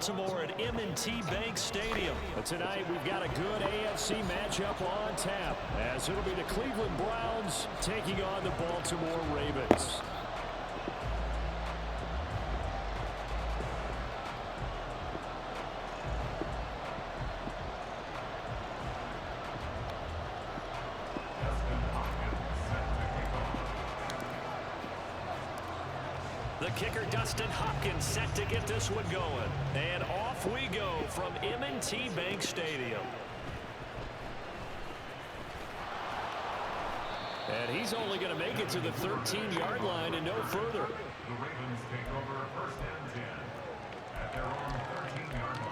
Baltimore at M&T Bank Stadium. But tonight we've got a good AFC matchup on tap, as it'll be the Cleveland Browns taking on the Baltimore Ravens. The kicker, Dustin Hopkins, set to get this one going. And off we go from M&T Bank Stadium. And he's only going to make it to the 13-yard line and no further. The Ravens take over 1st and 10 at their own 13-yard line.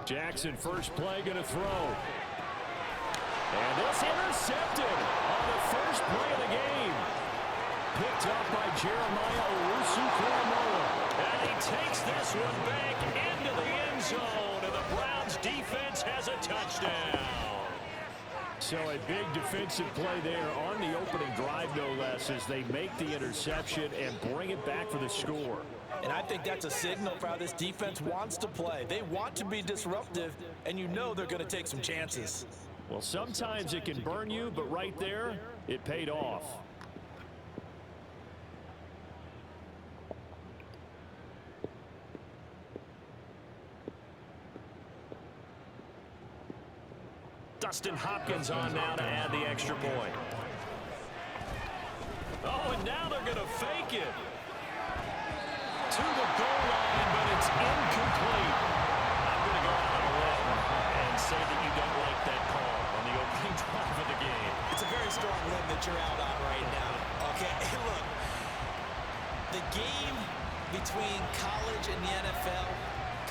Jackson, first play, going to throw. And this intercepted on the first play of the game. Picked up by Jeremiah Owusu-Koramoah. And he takes this one back into the end zone. And the Browns defense has a touchdown. So a big defensive play there on the opening drive, no less, as they make the interception and bring it back for the score. And I think that's a signal for how this defense wants to play. They want to be disruptive, and you know they're going to take some chances. Well, sometimes it can burn you, but right there, it paid off. Dustin Hopkins on now to add the extra point. Oh, and now they're going to fake it. To the goal line, but it's incomplete. I'm going to go out on a limb and say that you don't like that call on the opening drive of the game. It's a very strong limb that you're out on right now. Okay, and look, the game between college and the NFL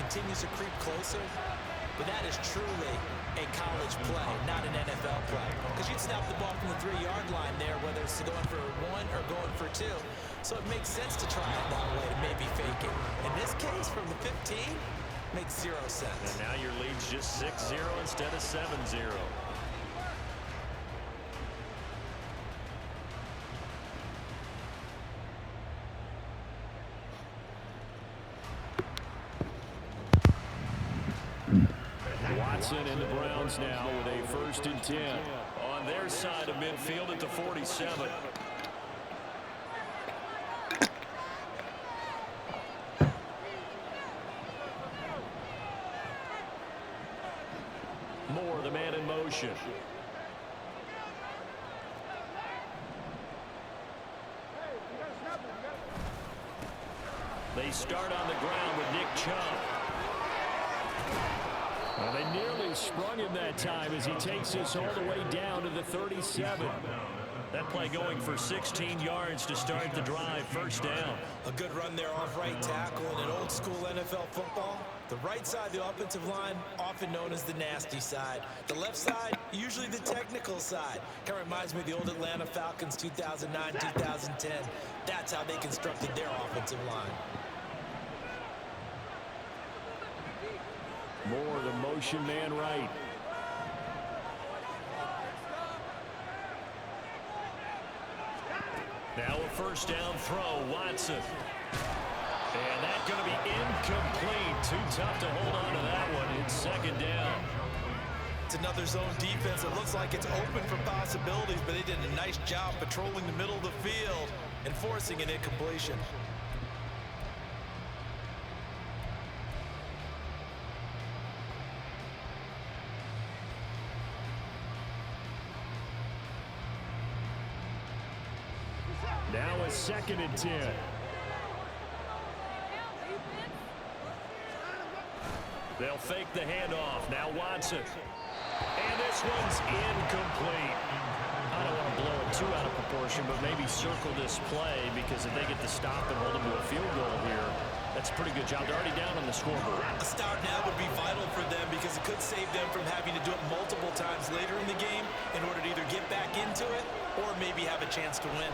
continues to creep closer, but that is truly a college play, not an NFL play. Because you'd snap the ball from the 3-yard line there, whether it's going for 1 or going for 2. So it makes sense to try it that way to maybe fake it. In this case, from the 15, makes 0 sense. And now your lead's just 6-0 instead of 7-0. Watson and the Browns now with a 1st and 10. On their side of midfield at the 47. Moore, the man in motion. They start on the ground with Nick Chubb. Well, they nearly sprung him that time as he takes this all the way down to the 37. That play going for 16 yards to start the drive. 1st down. A good run there off right tackle. In an old school NFL football, the right side of the offensive line, often known as the nasty side. The left side, usually the technical side. Kind of reminds me of the old Atlanta Falcons 2009, 2010. That's how they constructed their offensive line. Moore, the motion man right. Now a 1st down throw, Watson. And that's going to be incomplete. Too tough to hold on to that one. It's 2nd down. It's another zone defense. It looks like it's open for possibilities, but they did a nice job patrolling the middle of the field and forcing an incompletion. Now a 2nd and 10. They'll fake the handoff. Now Watson. And this one's incomplete. I don't want to blow it too out of proportion, but maybe circle this play, because if they get the stop and hold them to a field goal here, that's a pretty good job. They're already down on the scoreboard. A stop now would be vital for them because it could save them from having to do it multiple times later in the game in order to either get back into it or maybe have a chance to win.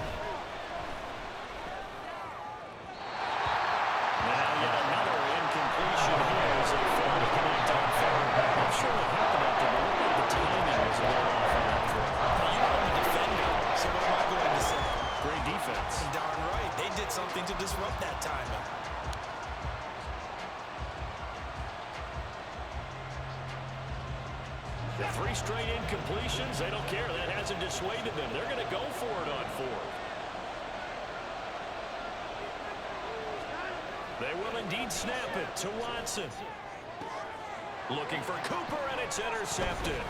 Now yet another incompletion here as they fail to connect on third. I'm sure what happened out there, but look like the timing was a little off on that throw. Now, you know I'm a defender, so what am I going to say? Great defense. Darn right. They did something to disrupt that timing. The 3 straight incompletions, they don't care. That hasn't dissuaded them. They're going to go for it on 4th. They will indeed snap it to Watson. Looking for Cooper, and it's intercepted.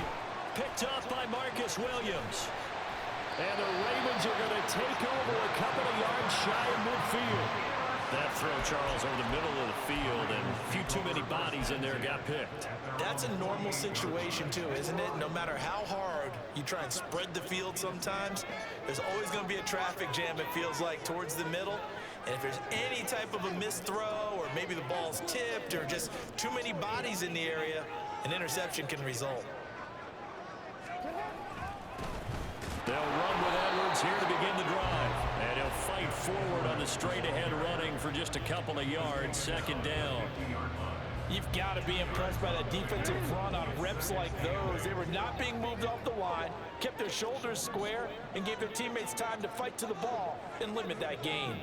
Picked up by Marcus Williams. And the Ravens are going to take over a couple of yards shy of midfield. That throw, Charles, over the middle of the field, and a few too many bodies in there got picked. That's a normal situation, too, isn't it? No matter how hard you try and spread the field sometimes, there's always going to be a traffic jam, it feels like, towards the middle. And if there's any type of a missed throw, or maybe the ball's tipped, or just too many bodies in the area, an interception can result. They'll run with Edwards here to begin the drive. And he'll fight forward on the straight-ahead running for just a couple of yards, 2nd down. You've got to be impressed by the defensive front on reps like those. They were not being moved off the line, kept their shoulders square, and gave their teammates time to fight to the ball and limit that gain.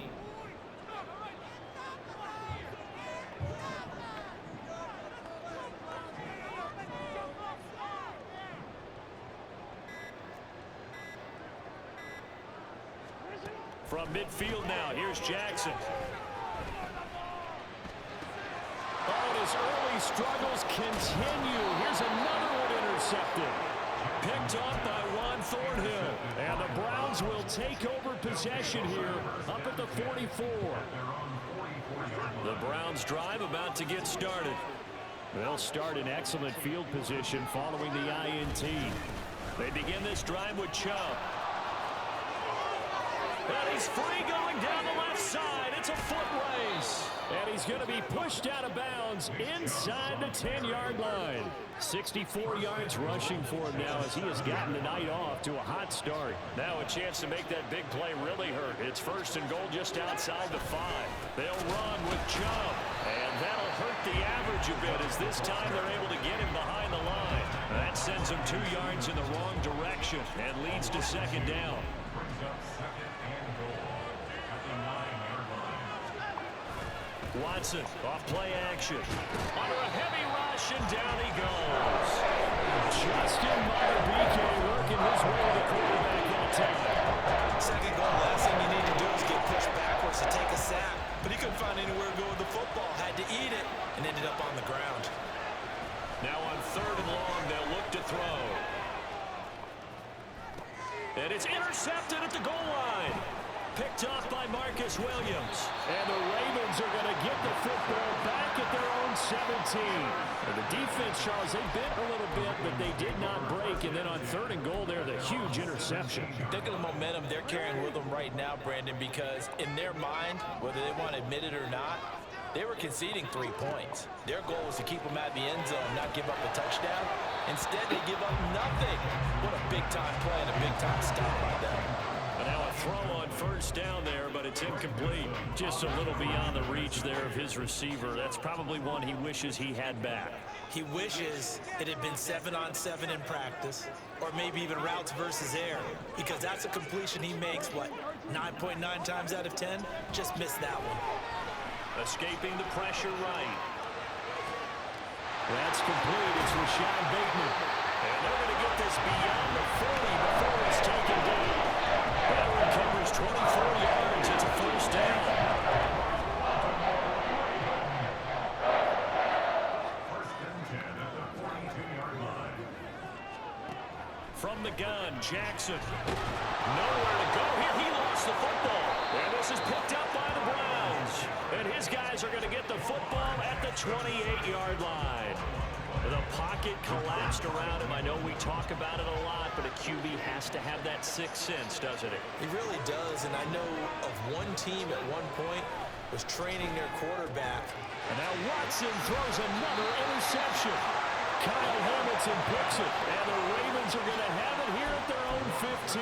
From midfield now, here's Jackson. Oh, and his early struggles continue. Here's another one intercepted. Picked up by Juan Thornhill. And the Browns will take over possession here up at the 44. The Browns drive about to get started. They'll start in excellent field position following the INT. They begin this drive with Chubb. And he's free going down the left side. It's a foot race. And he's going to be pushed out of bounds inside the 10-yard line. 64 yards rushing for him now as he has gotten the night off to a hot start. Now a chance to make that big play really hurt. It's 1st and goal just outside the 5. They'll run with Chubb. And that'll hurt the average a bit as this time they're able to get him behind the line. That sends him 2 yards in the wrong direction and leads to 2nd down. Watson off play action. Under a heavy rush, and down he goes. Justin Madubuike working his way to the quarterback that time. 2nd goal, last thing you need to do is get pushed backwards to take a sack. But he couldn't find anywhere to go with the football. Had to eat it and ended up on the ground. Now on 3rd and long, they'll look to throw. And it's intercepted at the goal line. Picked up by Marcus Williams. And the Ravens are going to get the football back at their own 17. And the defense, Charles, they bit a little bit, but they did not break. And then on 3rd and goal there, the huge interception. Think of the momentum they're carrying with them right now, Brandon, because in their mind, whether they want to admit it or not, they were conceding 3 points. Their goal was to keep them at the end zone, not give up a touchdown. Instead, they give up nothing. What a big-time play and a big-time stop by them. Now a throw on 1st down there, but it's incomplete. Just a little beyond the reach there of his receiver. That's probably one he wishes he had back. He wishes it had been 7-on-7 in practice, or maybe even routes versus air, because that's a completion he makes, what, 9.9 times out of 10? Just missed that one. Escaping the pressure right. That's complete. It's Rashad Bateman. And they're going to get this beyond the 40 before it's taken down. That one covers 24 yards. It's a 1st down. 1st and 10 at the 42-yard line. From the gun, Jackson. Nowhere to go here. He lost the football. And this is picked up by the Browns. And his guys are going to get the football at the 28-yard line. The pocket collapsed around him. I know we talk about it a lot, but a QB has to have that sixth sense, doesn't it? He really does, and I know of one team at one point was training their quarterback. And now Watson throws another interception. Kyle Hamilton picks it, and the Ravens are going to have it here at their own 15.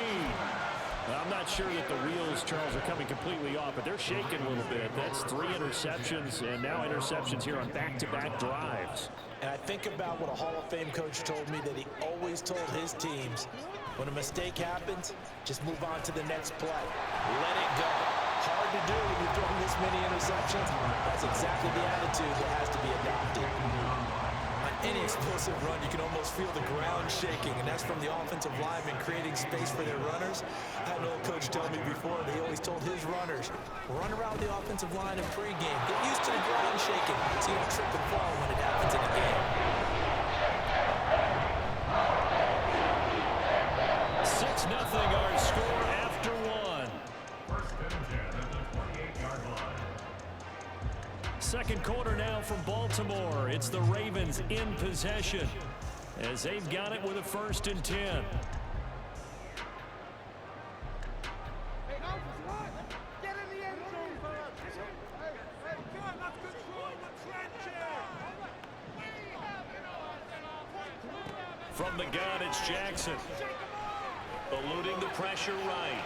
I'm not sure that the wheels, Charles, are coming completely off, but they're shaking a little bit. That's 3 interceptions, and now interceptions here on back-to-back drives. And I think about what a Hall of Fame coach told me that he always told his teams, when a mistake happens, just move on to the next play. Let it go. Hard to do when you're throwing this many interceptions. That's exactly the attitude that has to be adopted. On any explosive run, you can almost feel the ground shaking, and that's from the offensive linemen creating space for their runners. I had an old coach tell me before, he always told his runners, run around the offensive line in pregame. Get used to the ground shaking so you don't trip and fall when it happens in a game. 6-0 our score after 1. First and 10 at the 28-yard line. Second quarter now from Baltimore. It's the Ravens in possession as they've got it with a 1st and 10. From the gun, it's Jackson. Eluding the pressure right.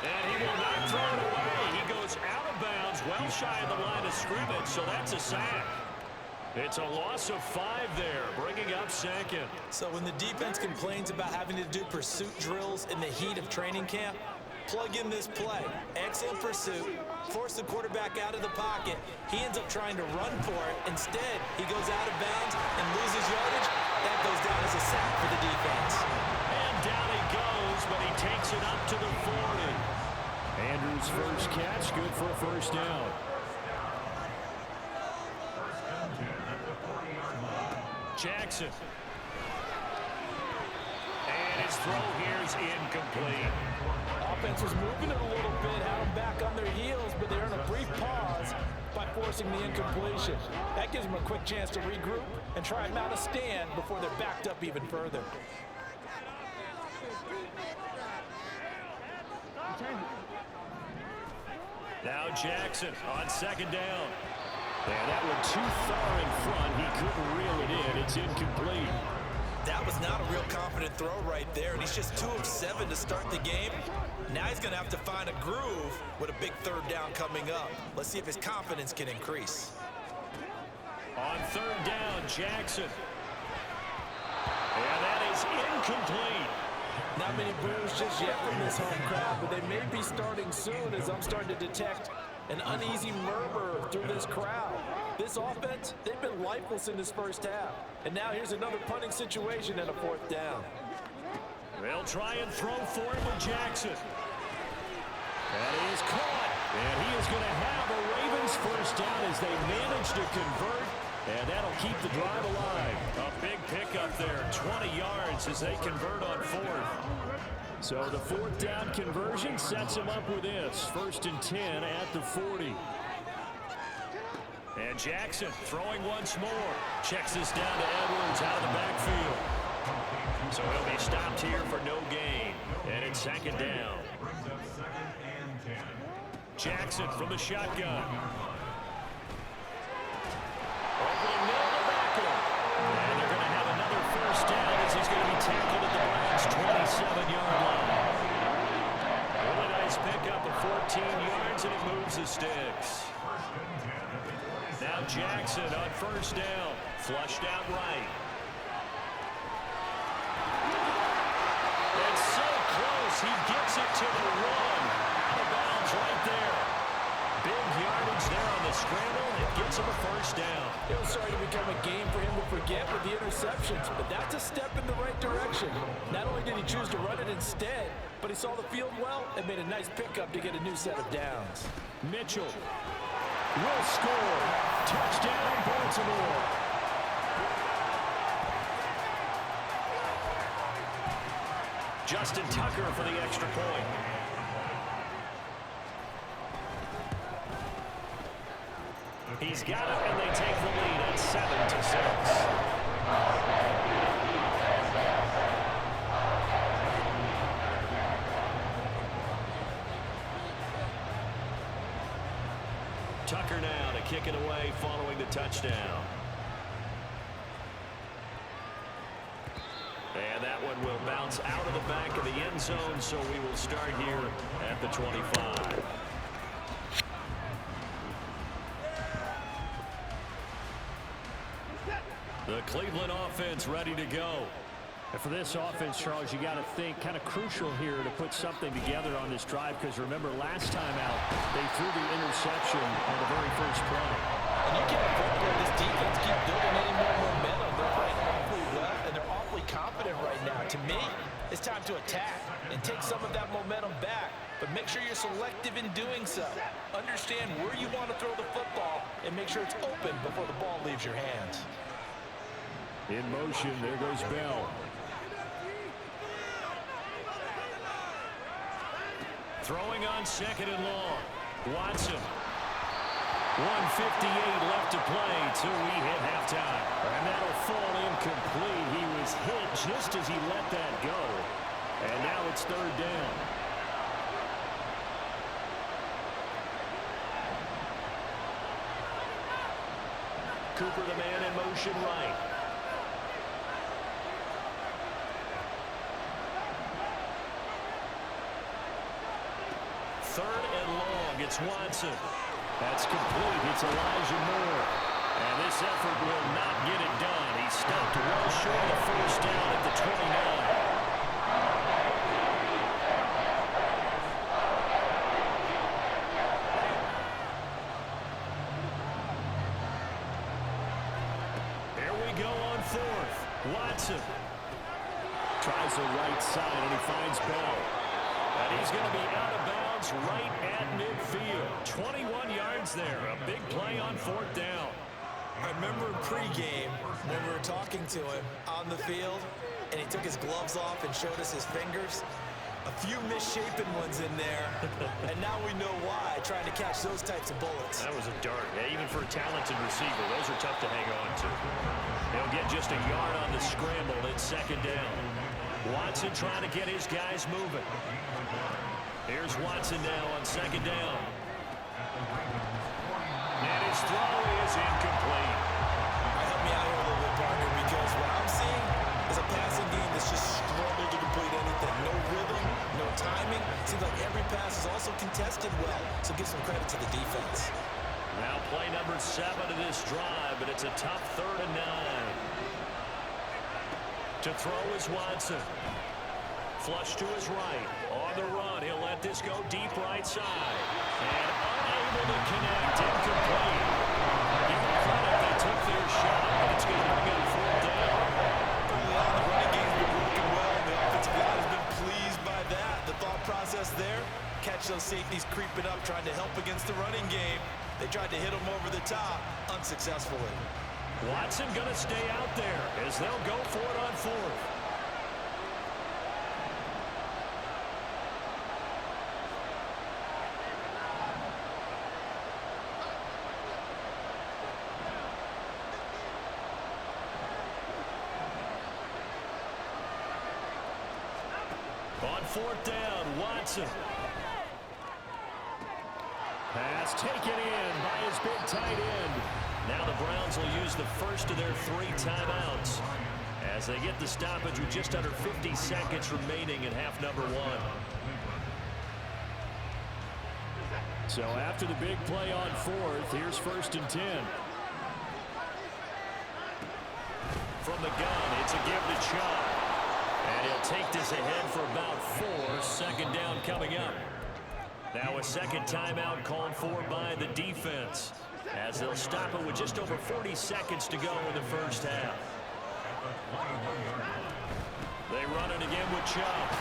And he will not throw it away. He goes out of bounds, well shy of the line of scrimmage, so that's a sack. It's a loss of 5 there, bringing up 2nd. So when the defense complains about having to do pursuit drills in the heat of training camp, plug in this play. Excellent pursuit. Force the quarterback out of the pocket. He ends up trying to run for it. Instead, he goes out of bounds and loses yardage. That goes down as a sack for the defense. And down he goes, but he takes it up to the 40. Andrews' first catch, good for a 1st down. First and 10 at the 40-yard line. Jackson. And his throw here is incomplete. Offense was moving it a little bit, had them back on their heels, but they're in a brief pause by forcing the incompletion. That gives them a quick chance to regroup and try and mount a stand before they're backed up even further. Now Jackson on 2nd down. And that one too far in front. He couldn't reel it in. It's incomplete. That was not a real confident throw right there, and he's just 2 of 7 to start the game. Now he's going to have to find a groove with a big 3rd down coming up. Let's see if his confidence can increase. On 3rd down, Jackson. And that is incomplete. Not many boos just yet from this home crowd, but they may be starting soon as I'm starting to detect an uneasy murmur through this crowd. This offense, they've been lifeless in this 1st half. And now here's another punting situation and a 4th down. They'll try and throw for it with Jackson. And he is caught. And he is going to have a Ravens 1st down as they manage to convert. And that'll keep the drive alive. A big pickup there, 20 yards as they convert on 4th. So the 4th down conversion sets him up with this. 1st and 10 at the 40. And Jackson throwing once more. Checks this down to Edwards out of the backfield. So he'll be stopped here for no gain. And it's 2nd down. Brings up 2nd and 10. Jackson from the shotgun. Opening middle to Beckham. And they're going to have another 1st down as he's going to be tackled at the Browns' 27-yard line. Really nice pickup of 14 yards, and it moves the sticks. First and 10 at the 27. Now Jackson on 1st down. Flushed out right. And so close, he gets it to the 1. Out of bounds right there. Big yardage there on the scramble. It gets him a 1st down. It was starting to become a game for him to forget with the interceptions, but that's a step in the right direction. Not only did he choose to run it instead, but he saw the field well and made a nice pickup to get a new set of downs. Mitchell will score. Touchdown, Baltimore. Justin Tucker for the extra point. He's got it, and they take the lead at 7-6. Tucker now to kick it away following the touchdown. And that one will bounce out of the back of the end zone, so we will start here at the 25. The Cleveland offense ready to go. And for this offense, Charles, you got to think kind of crucial here to put something together on this drive, because remember last time out they threw the interception on the very first play. And you can't afford to let this defense keep building any more momentum. They're playing awfully well, and they're awfully confident right now. To me, it's time to attack and take some of that momentum back. But make sure you're selective in doing so. Understand where you want to throw the football and make sure it's open before the ball leaves your hands. In motion, there goes Bell. Throwing on second and long. Watson. 1:58 left to play till we hit halftime. And that'll fall incomplete. He was hit just as he let that go. And now it's third down. Cooper, the man in motion right. Third and long. It's Watson. That's complete. It's Elijah Moore. And this effort will not get it done. He stopped well short of first down at the 29. Here we go on fourth. Watson tries the right side, and he finds Bell. And he's going to be out of bounds right at midfield. 21 yards there. A big play on fourth down. I remember in pregame when we were talking to him on the field, and he took his gloves off and showed us his fingers. A few misshapen ones in there, and now we know why, trying to catch those types of bullets. That was a dart. Yeah, even for a talented receiver, those are tough to hang on to. He'll get just a yard on the scramble. It's second down. Watson trying to get his guys moving. Here's Watson now on second down. And his throw is incomplete. Help me out here a little bit, partner, because what I'm seeing is a passing game that's just struggled to complete anything. No rhythm, no timing. Seems like every pass is also contested well, so give some credit to the defense. Now play number 7 of this drive, but it's a tough 3rd and 9. To throw is Watson. Flush to his right. On the run, he'll let this go deep right side. And unable to connect. Incomplete. Give them credit, they took their shot, but it's going to bring up fourth down. Early on, the running game's been working well. The offensive line has been pleased by that. The thought process there, catch those safeties creeping up, trying to help against the running game. They tried to hit him over the top, unsuccessfully. Watson going to stay out there as they'll go for it on fourth. On fourth down, Watson. Pass taken in by his big tight end. Now the Browns will use the first of their 3 timeouts as they get the stoppage with just under 50 seconds remaining in half number 1. So after the big play on fourth, here's 1st and 10. From the gun, it's a give to Chubb. And he'll take this ahead for about 4. Second down coming up. Now a second timeout called for by the defense, as they'll stop it with just over 40 seconds to go in the first half. They run it again with Chubb.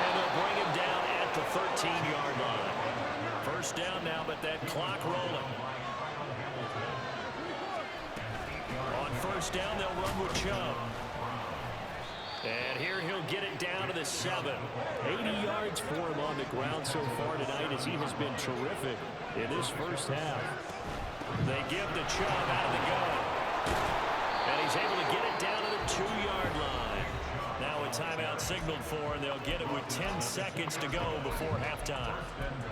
And they'll bring him down at the 13-yard line. First down now, but that clock rolling. On first down, they'll run with Chubb. And here he'll get it down to the 7. 80 yards for him on the ground so far tonight, as he has been terrific in this first half. They give the Chubb out of the gun. And he's able to get it down to the 2-yard line. Now a a timeout signaled for, and they'll get it with 10 seconds to go before halftime.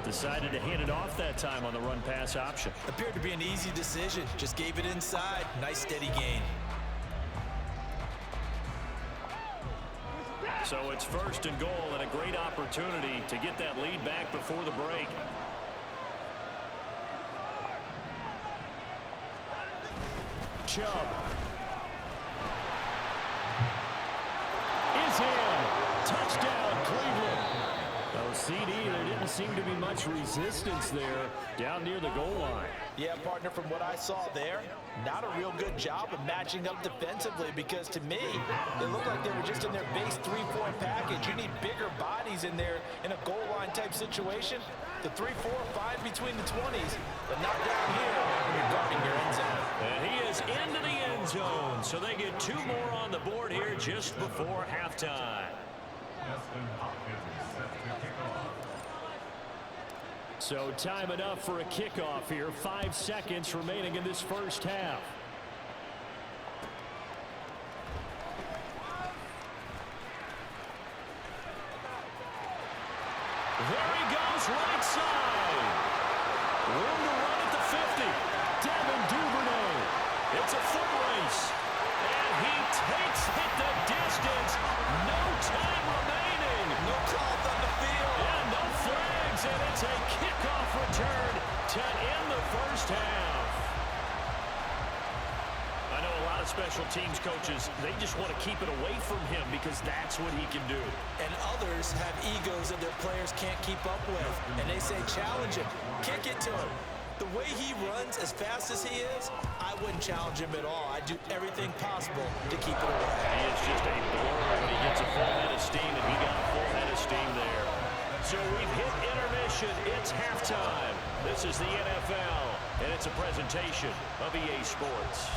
Decided to hand it off that time on the run-pass option. Appeared to be an easy decision. Just gave it inside. Nice steady gain. So it's 1st and goal, and a great opportunity to get that lead back before the break. Chubb is in. Touchdown, Cleveland. Oh, CD, there didn't seem to be much resistance there down near the goal line. Yeah, partner, from what I saw there, not a real good job of matching up defensively, because to me, it looked like they were just in their base 3-point package. You need bigger bodies in there in a goal line type situation. The 3, 4, 5 between the 20s, but not down here when you're guarding your end zone. And he is into the end zone, so they get 2 more on the board here just before halftime. So time enough for a kickoff here. 5 seconds remaining in this first half. There he goes, right side. Room to run at the 50. Devin Duvernay. It's a foot race. And he takes it the distance. No time remaining. No calls on the field. And no flags. And it's a kickoff return to end the first half. I know a lot of special teams coaches, they just want to keep it away from him because that's what he can do. And others have egos that their players can't keep up with. And they say, challenge him. Kick it to him. The way he runs as fast as he is, I wouldn't challenge him at all. I'd do everything possible to keep it away. He is just a blur when he gets a full head of steam, and he got a full head of steam there. So we've hit intermission. It's halftime. This is the NFL, and it's a presentation of EA Sports.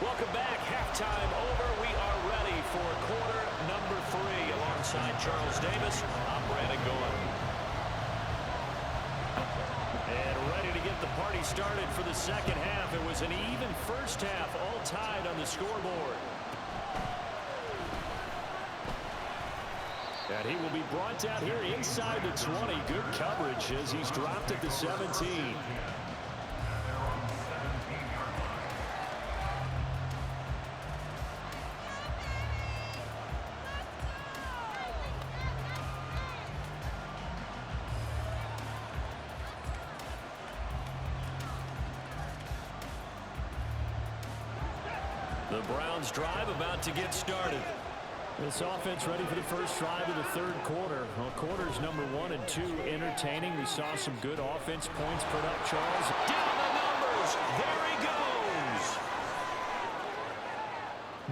Welcome back. Halftime over. We are ready for quarter number 3. Alongside Charles Davis, I'm Brandon Gordon. And ready to get the party started for the second half. It was an even first half, all tied on the scoreboard. And he will be brought down here inside the 20. Good coverage as he's dropped at the 17. The Browns drive about to get started. This offense ready for the first drive of the third quarter. Well, quarters number 1 and 2 entertaining. We saw some good offense points put up, Charles. Down the numbers. There he goes.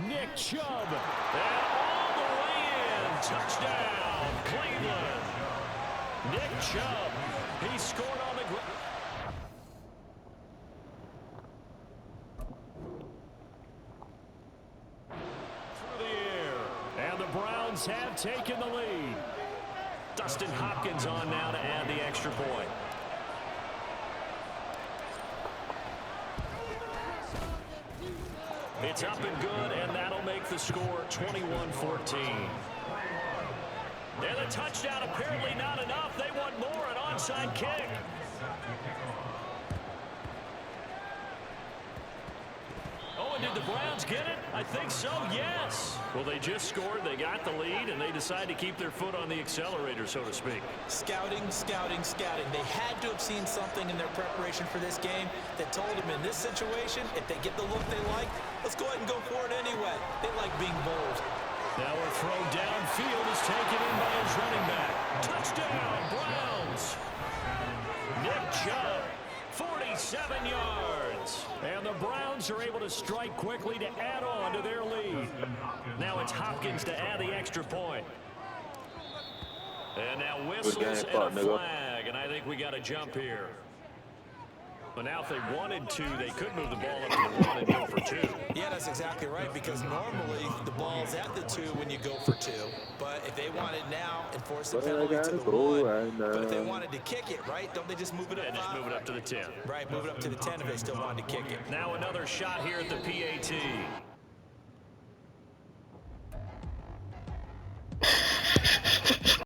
Nick Chubb. And all the way in. Touchdown, Cleveland. Nick Chubb. He scored on the ground. Have taken the lead. Dustin Hopkins on now to add the extra point. It's up and good, and that'll make the score 21-14. And the touchdown apparently not enough. They want more, an onside kick. Oh, and did the Browns get it? I think so, yes. Well, they just scored, they got the lead, and they decide to keep their foot on the accelerator, so to speak. Scouting, scouting, scouting. They had to have seen something in their preparation for this game that told them in this situation, if they get the look they like, let's go ahead and go for it anyway. They like being bold. Now a throw downfield is taken in by his running back. Touchdown, Browns. Nick Chubb, 47 yards. And the Browns are able to strike quickly to add on to their lead. Now it's Hopkins to add the extra point. And now whistles and a flag, and I think we got a jump here. But now if they wanted to, they could move the ball up to the 1 and go for 2. Yeah, that's exactly right, because normally the ball's at the 2 when you go for 2. But if they want it now and force the penalty to the 1, but if they wanted to kick it, right, don't they just move it up? And just move it up to the 10. Right, move it up to the 10 if they still wanted to kick it. Now another shot here at the PAT.